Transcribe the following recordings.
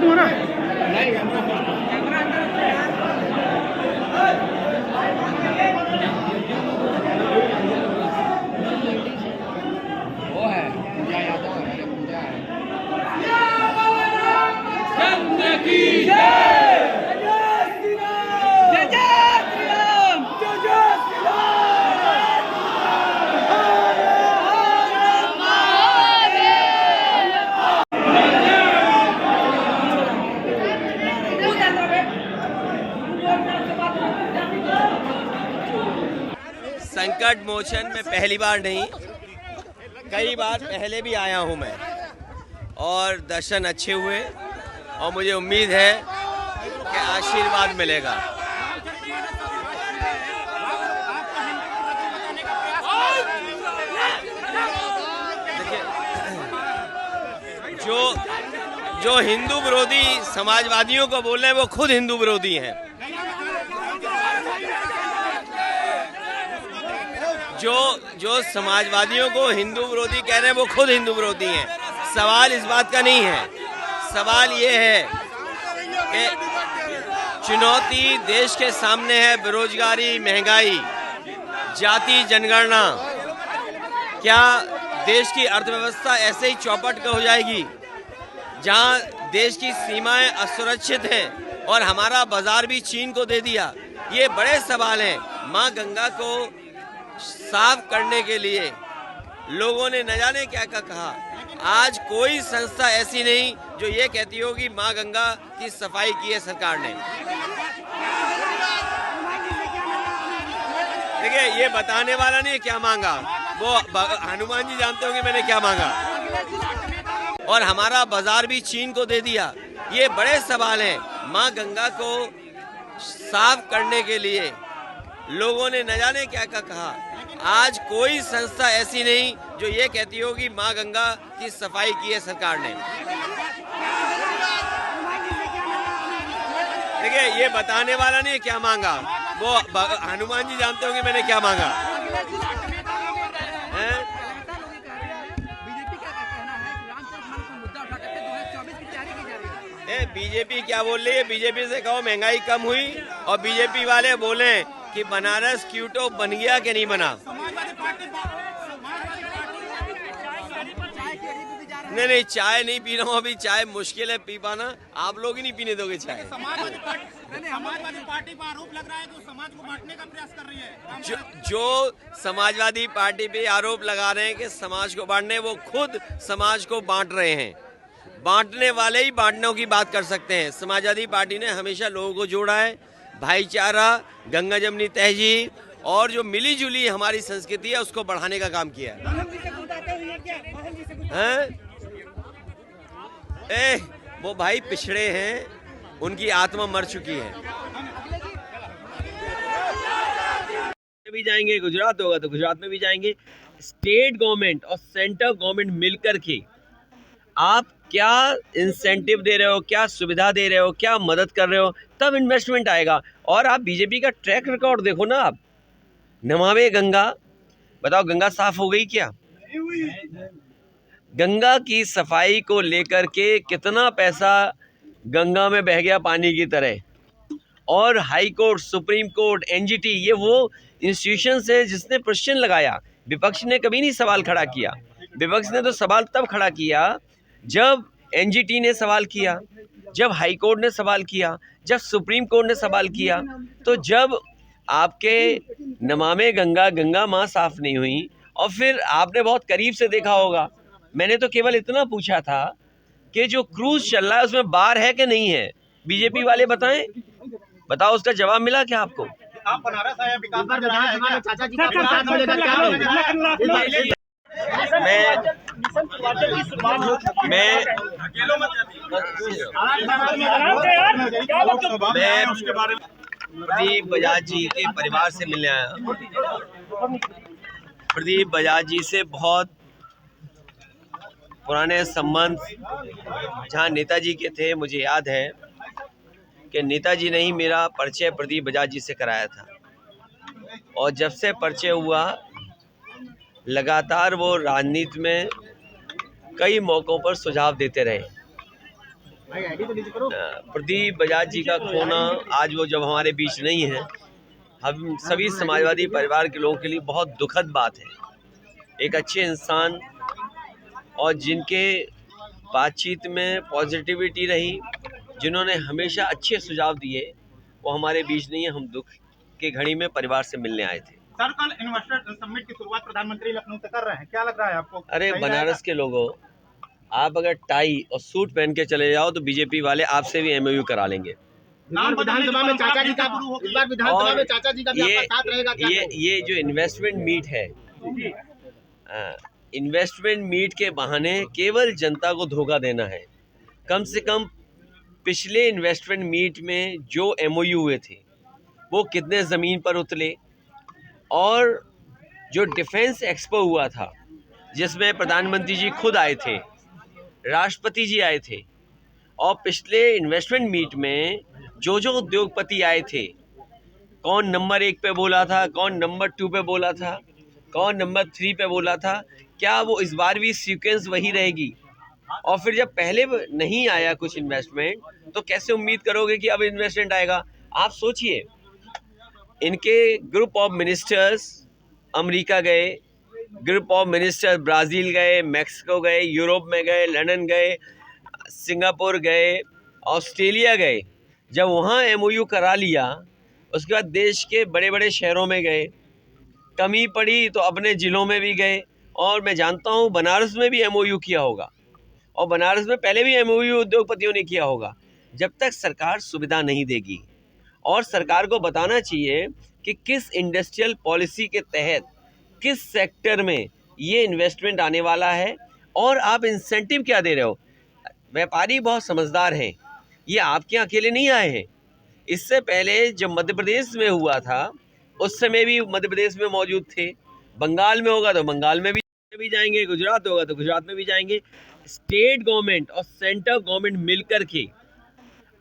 तुम्हारा? वो है पूजा यादव है, पूजा है। संकट मोचन में पहली बार नहीं, कई बार पहले भी आया हूं मैं और दर्शन अच्छे हुए और मुझे उम्मीद है कि आशीर्वाद मिलेगा। देखिए, जो हिंदू विरोधी समाजवादियों को बोल रहे हैं वो खुद हिंदू विरोधी हैं। जो समाजवादियों को हिंदू विरोधी कह रहे हैं वो खुद हिंदू विरोधी हैं। सवाल इस बात का नहीं है, सवाल ये है कि चुनौती देश के सामने है, बेरोजगारी, महंगाई, जाति जनगणना। क्या देश की अर्थव्यवस्था ऐसे ही चौपट हो जाएगी जहां देश की सीमाएं असुरक्षित हैं और हमारा बाजार भी चीन को दे दिया? ये बड़े सवाल हैं। मां गंगा को साफ करने के लिए लोगों ने न जाने क्या कहा। आज कोई संस्था ऐसी नहीं जो ये कहती हो कि मां गंगा की सफाई की है सरकार ने। देखिए, ये बताने वाला नहीं क्या मांगा, वो हनुमान जी जानते होंगे मैंने क्या मांगा। और हमारा बाजार भी चीन को दे दिया। ये बड़े सवाल हैं। मां गंगा को साफ करने के लिए लोगों ने न जाने क्या कहा। आज कोई संस्था ऐसी नहीं जो ये कहती हो कि मां गंगा की सफाई की है सरकार ने। देखिए, ये बताने वाला नहीं क्या मांगा, वो हनुमान जी जानते होंगे मैंने क्या मांगा। बीजेपी क्या बोल रही है? बीजेपी से कहो महंगाई कम हुई और बीजेपी वाले बोले कि बनारस क्यूटो बन गया कि नहीं बना। नहीं, चाय नहीं पी रहा हूँ अभी। चाय मुश्किल है पी पाना। आप लोग ही नहीं पीने दोगे चाय। समाजवादी पार्टी पर आरोप लग रहा है तो समाज को बांटने का प्रयास कर रही है। जो समाजवादी पार्टी पे आरोप लगा रहे हैं कि समाज को बांटने, वो खुद समाज को बांट रहे हैं। बांटने वाले ही बांटने की बात कर सकते हैं। समाजवादी पार्टी ने हमेशा लोगों को जोड़ा है, भाईचारा, गंगा जमनी तहजीब और जो मिली जुली हमारी संस्कृति है उसको बढ़ाने का काम किया है। वो भाई पिछड़े हैं, उनकी आत्मा मर चुकी है। भी जाएंगे, गुजरात होगा तो गुजरात में भी जाएंगे। स्टेट गवर्नमेंट और सेंट्रल गवर्नमेंट मिलकर के आप क्या इंसेंटिव दे रहे हो, क्या सुविधा दे रहे हो, क्या मदद कर रहे हो, तब इन्वेस्टमेंट आएगा। और आप बीजेपी का ट्रैक रिकॉर्ड देखो ना। आप नमामि गंगा, बताओ गंगा साफ हो गई क्या? गंगा की सफाई को लेकर के कितना पैसा गंगा में बह गया पानी की तरह। और high court, supreme court, NGT, ये वो इंस्टीट्यूशंस हैं जिसने प्रश्न लगाया। विपक्ष ने कभी नहीं सवाल खड़ा किया। विपक्ष ने तो सवाल तब खड़ा किया जब एनजीटी ने सवाल किया, जब हाई कोर्ट ने सवाल किया, जब सुप्रीम कोर्ट ने सवाल किया। तो जब आपके नमामि गंगा, गंगा माँ साफ नहीं हुई और फिर आपने बहुत करीब से देखा होगा। मैंने तो केवल इतना पूछा था कि जो क्रूज चल रहा है उसमें बार है कि नहीं है। बीजेपी वाले बताएं, बताओ उसका जवाब मिला क्या आपको? आप बनारस आए, विकास चाचा जी का मैं प्रदीप बजाज जी के परिवार से मिलने आया। प्रदीप बजाज जी से बहुत पुराने संबंध जहाँ नेताजी के थे। मुझे याद है कि नेताजी ने ही मेरा परिचय प्रदीप बजाज जी से कराया था और जब से परिचय हुआ लगातार वो राजनीति में कई मौक़ों पर सुझाव देते रहे। प्रदीप बजाज जी का खोना आज वो जब हमारे बीच नहीं है, हम सभी समाजवादी परिवार के लोगों के लिए बहुत दुखद बात है। एक अच्छे इंसान और जिनके बातचीत में पॉजिटिविटी रही, जिन्होंने हमेशा अच्छे सुझाव दिए, वो हमारे बीच नहीं है। हम दुख के घड़ी में परिवार से मिलने आए थे। सर, कल इन्वेस्टर समिट की शुरुआत प्रधानमंत्री लखनऊ से कर रहे हैं, क्या लग रहा है आपको? अरे बनारस के लोगों, आप अगर टाई और सूट पहन के चले जाओ तो बीजेपी वाले आपसे भी एमओयू करा लेंगे। विधानसभा में चाचा जी का इस बार विधानसभा में चाचा जी का भी आपका साथ रहेगा क्या? ये जो इन्वेस्टमेंट मीट है, इन्वेस्टमेंट मीट के बहाने केवल जनता को धोखा देना है। कम से कम पिछले इन्वेस्टमेंट मीट में जो एमओयू हुए थे वो कितने ज़मीन पर उतरे, और जो डिफेंस एक्सपो हुआ था जिसमें प्रधानमंत्री जी खुद आए थे, राष्ट्रपति जी आए थे, और पिछले इन्वेस्टमेंट मीट में जो उद्योगपति आए थे, कौन नंबर 1 पे बोला था, कौन नंबर 2 पे बोला था, कौन नंबर 3 पे बोला था, क्या वो इस बार भी सीक्वेंस वही रहेगी? और फिर जब पहले नहीं आया कुछ इन्वेस्टमेंट तो कैसे उम्मीद करोगे कि अब इन्वेस्टमेंट आएगा? आप सोचिए, इनके ग्रुप ऑफ मिनिस्टर्स अमेरिका गए, ग्रुप ऑफ मिनिस्टर ब्राज़ील गए, मैक्सिको गए, यूरोप में गए, लंदन गए, सिंगापुर गए, ऑस्ट्रेलिया गए। जब वहाँ एमओयू करा लिया, उसके बाद देश के बड़े बड़े शहरों में गए, कमी पड़ी तो अपने ज़िलों में भी गए, और मैं जानता हूँ बनारस में भी एमओयू किया होगा, और बनारस में पहले भी एमओयू उद्योगपतियों ने किया होगा। जब तक सरकार सुविधा नहीं देगी, और सरकार को बताना चाहिए कि किस इंडस्ट्रियल पॉलिसी के तहत किस सेक्टर में ये इन्वेस्टमेंट आने वाला है, और आप इंसेंटिव क्या दे रहे हो। व्यापारी बहुत समझदार हैं, ये आपके यहाँ अकेले नहीं आए हैं। इससे पहले जब मध्य प्रदेश में हुआ था उस समय भी मध्य प्रदेश में मौजूद थे, बंगाल में होगा तो बंगाल में भी जाएंगे, गुजरात होगा तो गुजरात में भी जाएंगे। स्टेट गवर्नमेंट और सेंट्रल गवर्नमेंट मिलकर के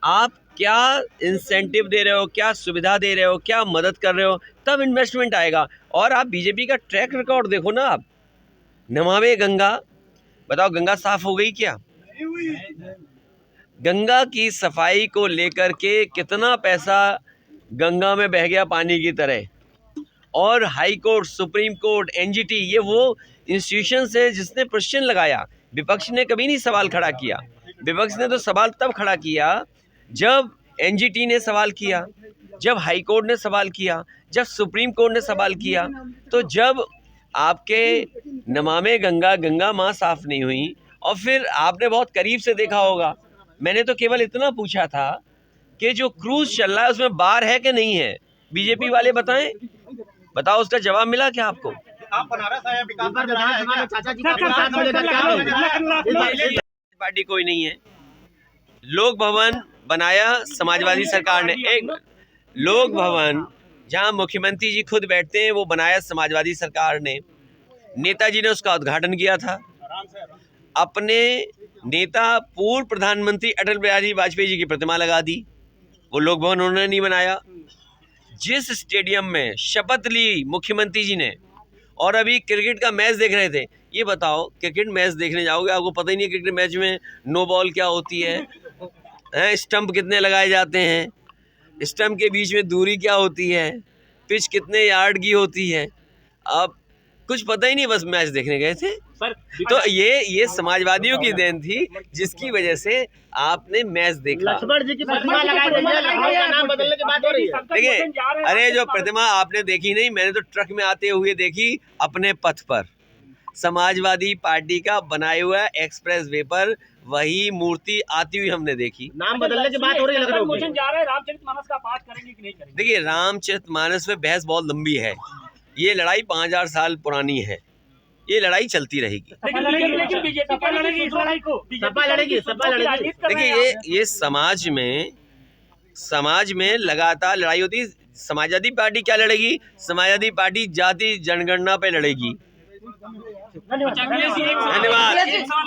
आप क्या इंसेंटिव दे रहे हो, क्या सुविधा दे रहे हो, क्या मदद कर रहे हो, तब इन्वेस्टमेंट आएगा। और आप बीजेपी का ट्रैक रिकॉर्ड देखो ना, आप नमामि गंगा, बताओ गंगा साफ हो गई क्या? गंगा की सफाई को लेकर के कितना पैसा गंगा में बह गया पानी की तरह। और high court, supreme court, NGT, ये वो इंस्टीट्यूशंस हैं जिसने क्वेश्चन लगाया। विपक्ष ने कभी नहीं सवाल खड़ा किया। विपक्ष ने तो सवाल तब खड़ा किया जब एनजीटी ने सवाल किया, जब हाई कोर्ट ने सवाल किया, जब सुप्रीम कोर्ट ने सवाल किया। तो जब आपके नमामि गंगा, गंगा माँ साफ नहीं हुई, और फिर आपने बहुत करीब से देखा होगा, मैंने तो केवल इतना पूछा था कि जो क्रूज चल रहा है उसमें बार है कि नहीं है। बीजेपी वाले बताएं, बताओ उसका जवाब मिला क्या आपको? आप बनारस आए, विकास चाचा जी का साथ मिलेगा क्या? पार्टी कोई नहीं है। लोक भवन बनाया समाजवादी सरकार ने, एक लोक भवन जहां मुख्यमंत्री जी खुद बैठते हैं वो बनाया समाजवादी सरकार ने। नेताजी ने उसका उद्घाटन किया था। अपने नेता पूर्व प्रधानमंत्री अटल बिहारी वाजपेयी जी की प्रतिमा लगा दी, वो लोक भवन उन्होंने नहीं बनाया। जिस स्टेडियम में शपथ ली मुख्यमंत्री जी ने, और अभी क्रिकेट का मैच देख रहे थे, ये बताओ क्रिकेट मैच देखने जाओगे, आपको पता ही नहीं है क्रिकेट मैच में नो बॉल क्या होती है, स्टंप कितने लगाए जाते हैं, स्टंप के बीच में दूरी क्या होती है, पिच कितने यार्ड की होती है, अब कुछ पता ही नहीं, बस मैच देखने गए थे। तो ये समाजवादियों की देन थी जिसकी वजह से आपने मैच देखा। लक्ष्मण जी की प्रतिमा लगाई गई है, लखनऊ का नाम बदलने की बात हो रही है। देखिए, अरे जो प्रतिमा आपने देखी नहीं, मैंने तो ट्रक में आते हुए देखी अपने पथ पर। समाजवादी पार्टी का बनाया हुआ एक्सप्रेस वे पर वही मूर्ति आती हुई हमने देखी। नाम बदलने की बात हो रही है लखनऊ की। रामचरितमानस का पाठ करेंगे कि नहीं करेंगे? देखिए, रामचरितमानस में बहस बहुत लंबी है। ये लड़ाई 5000 साल पुरानी है, ये लड़ाई चलती रहेगी। लेकिन बीजेपी क्या लड़ेगी इस लड़ाई को? सपा लड़ेगी, सपा लड़ेगी। देखिए, ये समाज में लगातार लड़ाई होती है। समाजवादी पार्टी क्या लड़ेगी? समाजवादी पार्टी जाति जनगणना पे लड़ेगी। धन्यवाद। धन्यवाद।